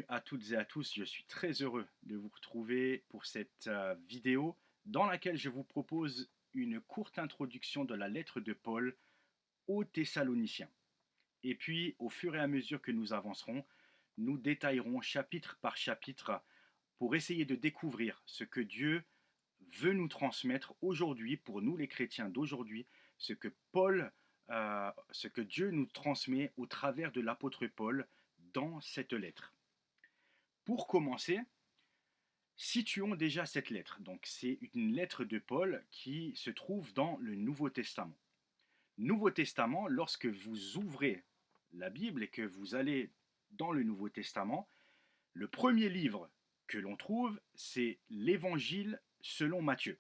à toutes et à tous, je suis très heureux de vous retrouver pour cette vidéo dans laquelle je vous propose une courte introduction de la lettre de Paul aux Thessaloniciens. Et puis, au fur et à mesure que nous avancerons, nous détaillerons chapitre par chapitre pour essayer de découvrir ce que Dieu veut nous transmettre aujourd'hui, pour nous les chrétiens d'aujourd'hui, ce que Dieu nous transmet au travers de l'apôtre Paul dans cette lettre. Pour commencer, situons déjà cette lettre. Donc, c'est une lettre de Paul qui se trouve dans le Nouveau Testament. Nouveau Testament, lorsque vous ouvrez la Bible et que vous allez dans le Nouveau Testament, le premier livre que l'on trouve, c'est l'Évangile selon Matthieu.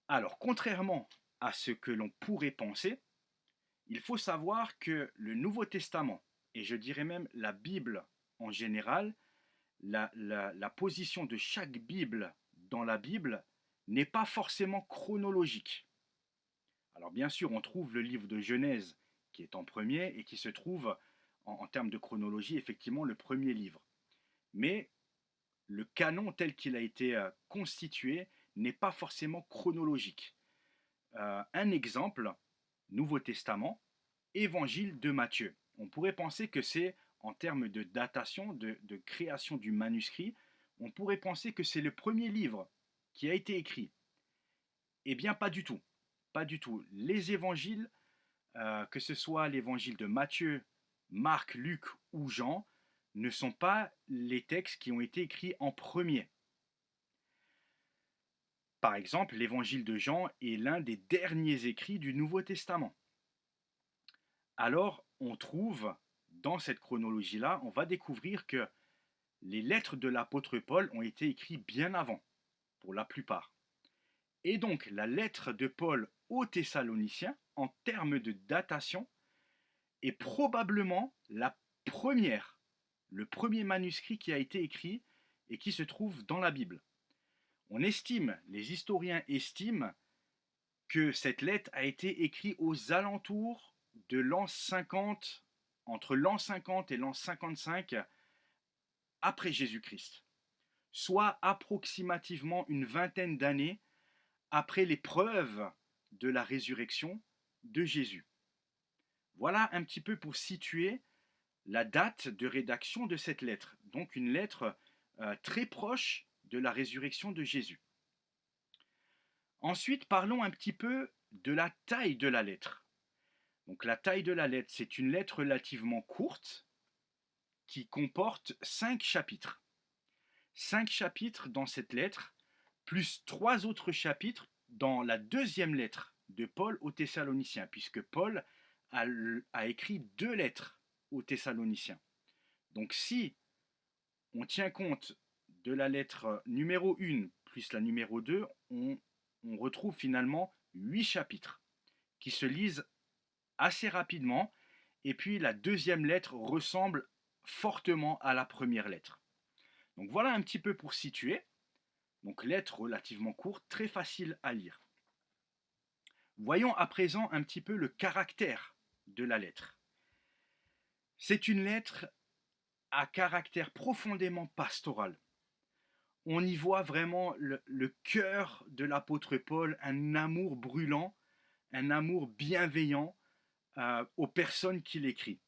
Alors, contrairement à ce que l'on pourrait penser, il faut savoir que le Nouveau Testament, et je dirais même la Bible en général, la position de chaque Bible dans la Bible n'est pas forcément chronologique. Alors bien sûr, on trouve le livre de Genèse qui est en premier et qui se trouve en termes de chronologie effectivement le premier livre. Mais le canon tel qu'il a été constitué n'est pas forcément chronologique. Un exemple, Nouveau Testament, Évangile de Matthieu. On pourrait penser que c'est, en termes de datation, de création du manuscrit, on pourrait penser que c'est le premier livre qui a été écrit. Eh bien, pas du tout. Pas du tout. Les évangiles, que ce soit l'évangile de Matthieu, Marc, Luc ou Jean, ne sont pas les textes qui ont été écrits en premier. Par exemple, l'évangile de Jean est l'un des derniers écrits du Nouveau Testament. Alors, on trouve, dans cette chronologie-là, on va découvrir que les lettres de l'apôtre Paul ont été écrites bien avant, pour la plupart. Et donc, la lettre de Paul aux Thessaloniciens, en termes de datation, est probablement le premier manuscrit qui a été écrit et qui se trouve dans la Bible. Les historiens estiment que cette lettre a été écrite aux alentours de l'an 50, entre l'an 50 et l'an 55 après Jésus-Christ, soit approximativement une vingtaine d'années après les preuves de la résurrection de Jésus. Voilà un petit peu pour situer la date de rédaction de cette lettre, donc une lettre très proche de la résurrection de Jésus. Ensuite, parlons un petit peu de la taille de la lettre. Donc la taille de la lettre, c'est une lettre relativement courte qui comporte 5 chapitres. 5 chapitres dans cette lettre, plus 3 autres chapitres dans la deuxième lettre de Paul aux Thessaloniciens, puisque Paul a écrit 2 lettres aux Thessaloniciens. Donc si on tient compte de la lettre numéro 1 plus la numéro 2, on retrouve finalement 8 chapitres qui se lisent assez rapidement, et puis la deuxième lettre ressemble fortement à la première lettre. Donc voilà un petit peu pour situer. Donc lettre relativement courte, très facile à lire. Voyons à présent un petit peu le caractère de la lettre. C'est une lettre à caractère profondément pastoral. On y voit vraiment le cœur de l'apôtre Paul, un amour brûlant, un amour bienveillant aux personnes qu'il écrit.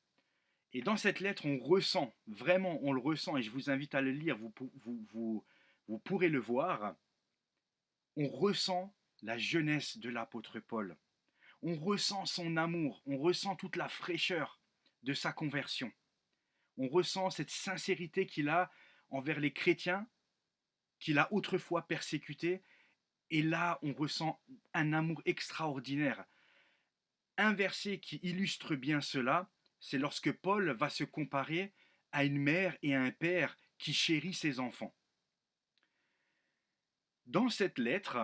Et dans cette lettre, on ressent, vraiment on le ressent, et je vous invite à le lire, vous pourrez le voir, on ressent la jeunesse de l'apôtre Paul. On ressent son amour, on ressent toute la fraîcheur de sa conversion. On ressent cette sincérité qu'il a envers les chrétiens, qu'il a autrefois persécutés, et là on ressent un amour extraordinaire. Un verset qui illustre bien cela, c'est lorsque Paul va se comparer à une mère et à un père qui chérit ses enfants. Dans cette lettre,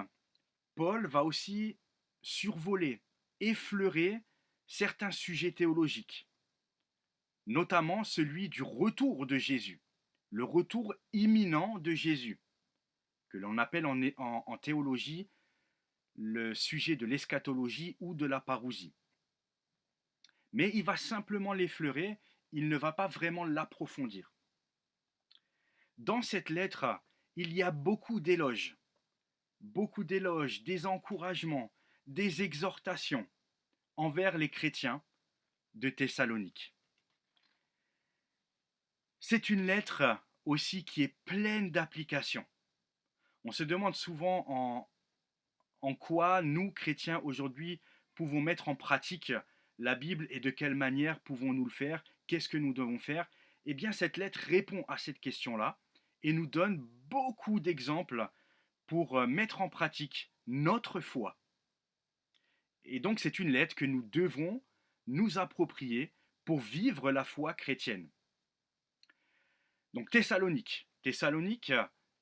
Paul va aussi survoler, effleurer certains sujets théologiques, notamment celui du retour de Jésus, le retour imminent de Jésus, que l'on appelle en théologie le sujet de l'eschatologie ou de la parousie. Mais il va simplement l'effleurer, il ne va pas vraiment l'approfondir. Dans cette lettre, il y a beaucoup d'éloges, des encouragements, des exhortations envers les chrétiens de Thessalonique. C'est une lettre aussi qui est pleine d'applications. On se demande souvent en quoi nous, chrétiens, aujourd'hui, pouvons mettre en pratique la Bible et de quelle manière pouvons-nous le faire, qu'est-ce que nous devons faire. Eh bien, cette lettre répond à cette question-là et nous donne beaucoup d'exemples pour mettre en pratique notre foi. Et donc, c'est une lettre que nous devons nous approprier pour vivre la foi chrétienne. Donc, Thessalonique. Thessalonique,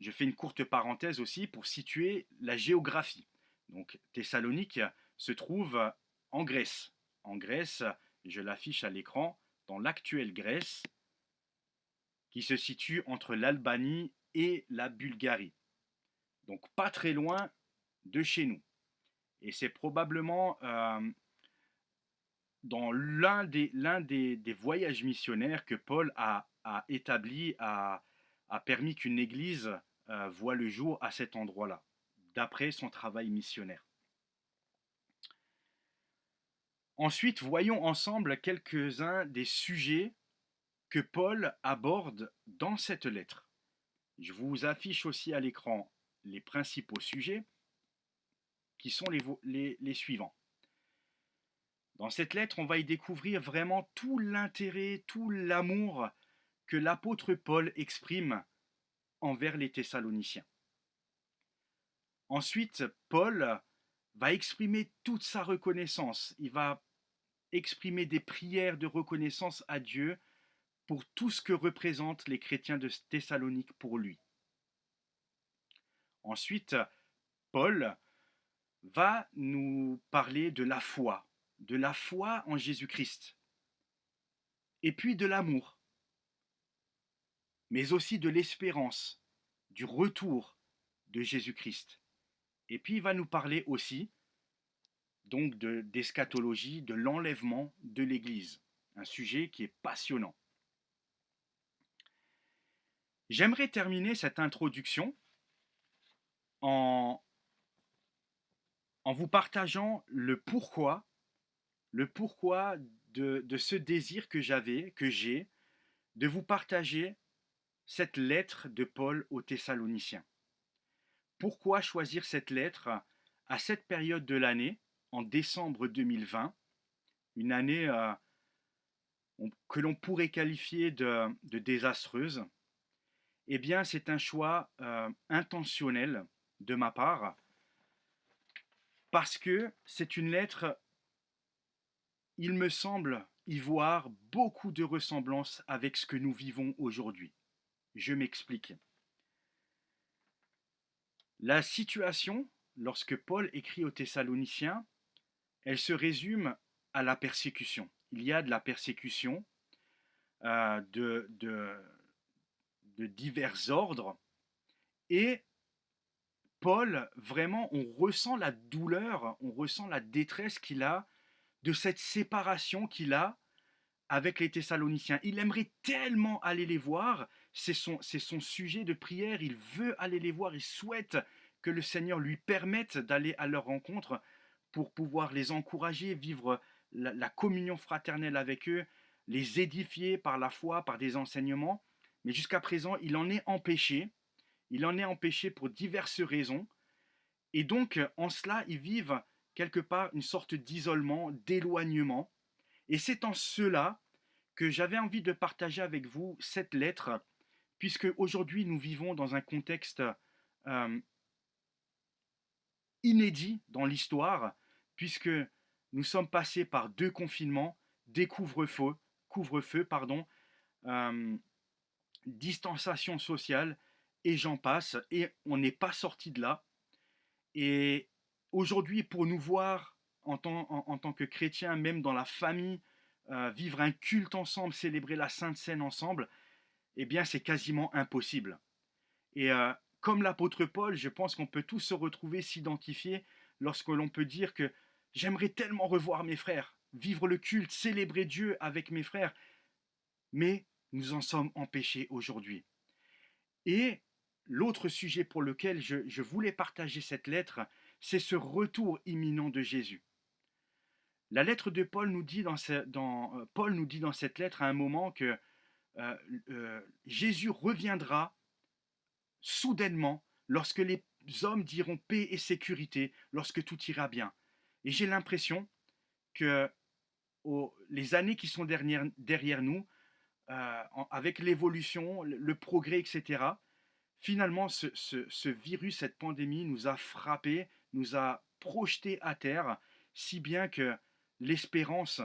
je fais une courte parenthèse aussi pour situer la géographie. Donc, Thessalonique se trouve en Grèce. En Grèce, je l'affiche à l'écran, dans l'actuelle Grèce, qui se situe entre l'Albanie et la Bulgarie. Donc, pas très loin de chez nous. Et c'est probablement dans l'un des voyages missionnaires que Paul a établi, a permis qu'une église voit le jour à cet endroit-là, d'après son travail missionnaire. Ensuite, voyons ensemble quelques-uns des sujets que Paul aborde dans cette lettre. Je vous affiche aussi à l'écran les principaux sujets qui sont les suivants. Dans cette lettre, on va y découvrir vraiment tout l'intérêt, tout l'amour que l'apôtre Paul exprime envers les Thessaloniciens. Ensuite, Paul va exprimer toute sa reconnaissance. Il va exprimer des prières de reconnaissance à Dieu pour tout ce que représentent les chrétiens de Thessalonique pour lui. Ensuite, Paul va nous parler de la foi en Jésus-Christ, et puis de l'amour, mais aussi de l'espérance, du retour de Jésus-Christ. Et puis il va nous parler aussi donc d'eschatologie, de l'enlèvement de l'Église, un sujet qui est passionnant. J'aimerais terminer cette introduction en vous partageant le pourquoi de ce désir que j'ai, de vous partager cette lettre de Paul aux Thessaloniciens. Pourquoi choisir cette lettre à cette période de l'année, en décembre 2020, une année que l'on pourrait qualifier de désastreuse? Eh bien, c'est un choix intentionnel de ma part, parce que c'est une lettre, il me semble y voir beaucoup de ressemblances avec ce que nous vivons aujourd'hui. Je m'explique. La situation, lorsque Paul écrit aux Thessaloniciens, elle se résume à la persécution. Il y a de la persécution de divers ordres, et Paul, vraiment, on ressent la douleur, on ressent la détresse qu'il a de cette séparation qu'il a avec les Thessaloniciens. Il aimerait tellement aller les voir, c'est son sujet de prière, il veut aller les voir, il souhaite que le Seigneur lui permette d'aller à leur rencontre pour pouvoir les encourager, vivre la communion fraternelle avec eux, les édifier par la foi, par des enseignements. Mais jusqu'à présent, il en est empêché. Il en est empêché pour diverses raisons. Et donc, en cela, ils vivent quelque part une sorte d'isolement, d'éloignement. Et c'est en cela que j'avais envie de partager avec vous cette lettre, puisque aujourd'hui nous vivons dans un contexte euh, inédit dans l'histoire, puisque nous sommes passés par 2 confinements, des couvre-feu, euh, distanciation sociale, et j'en passe, et on n'est pas sorti de là. Et aujourd'hui, pour nous voir en tant que chrétiens, même dans la famille, vivre un culte ensemble, célébrer la Sainte Seine ensemble, eh bien c'est quasiment impossible. Et comme l'apôtre Paul, je pense qu'on peut tous se retrouver, s'identifier lorsque l'on peut dire que j'aimerais tellement revoir mes frères, vivre le culte, célébrer Dieu avec mes frères, mais nous en sommes empêchés aujourd'hui. Et l'autre sujet pour lequel je voulais partager cette lettre, c'est ce retour imminent de Jésus. La lettre de Paul nous dit Paul nous dit dans cette lettre à un moment que Jésus reviendra soudainement lorsque les hommes diront paix et sécurité, lorsque tout ira bien. Et j'ai l'impression que les années qui sont derrière nous, avec l'évolution, le progrès, etc., finalement, ce virus, cette pandémie nous a frappés, nous a projetés à terre, si bien que l'espérance,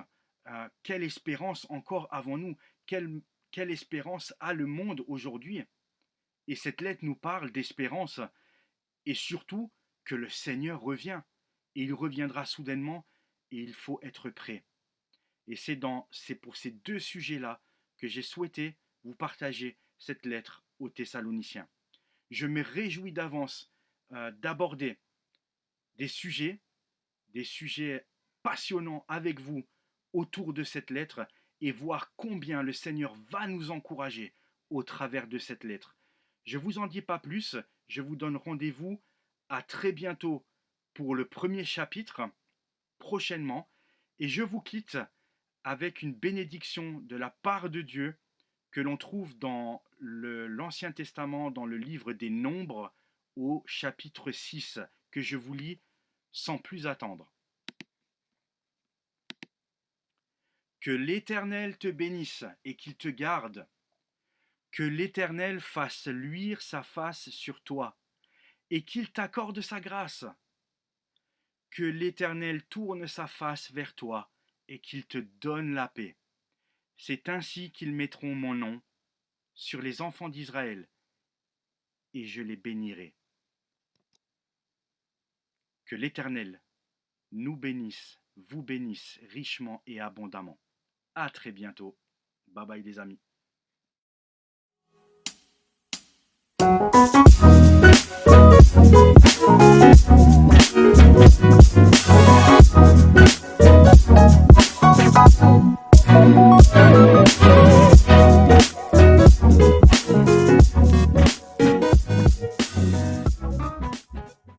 quelle espérance encore avons-nous? Quelle espérance a le monde aujourd'hui? Et cette lettre nous parle d'espérance et surtout que le Seigneur revient. Et il reviendra soudainement et il faut être prêt. Et c'est pour ces deux sujets-là que j'ai souhaité vous partager cette lettre aux Thessaloniciens. Je me réjouis d'avance d'aborder des sujets passionnants avec vous autour de cette lettre et voir combien le Seigneur va nous encourager au travers de cette lettre. Je ne vous en dis pas plus, je vous donne rendez-vous à très bientôt pour le premier chapitre, prochainement, et je vous quitte avec une bénédiction de la part de Dieu que l'on trouve dans l'Ancien Testament, dans le livre des Nombres, au chapitre 6, que je vous lis sans plus attendre. Que l'Éternel te bénisse et qu'il te garde. Que l'Éternel fasse luire sa face sur toi et qu'il t'accorde sa grâce. Que l'Éternel tourne sa face vers toi et qu'il te donne la paix. C'est ainsi qu'ils mettront mon nom sur les enfants d'Israël et je les bénirai. Que l'Éternel nous bénisse, vous bénisse richement et abondamment. À très bientôt. Bye bye les amis.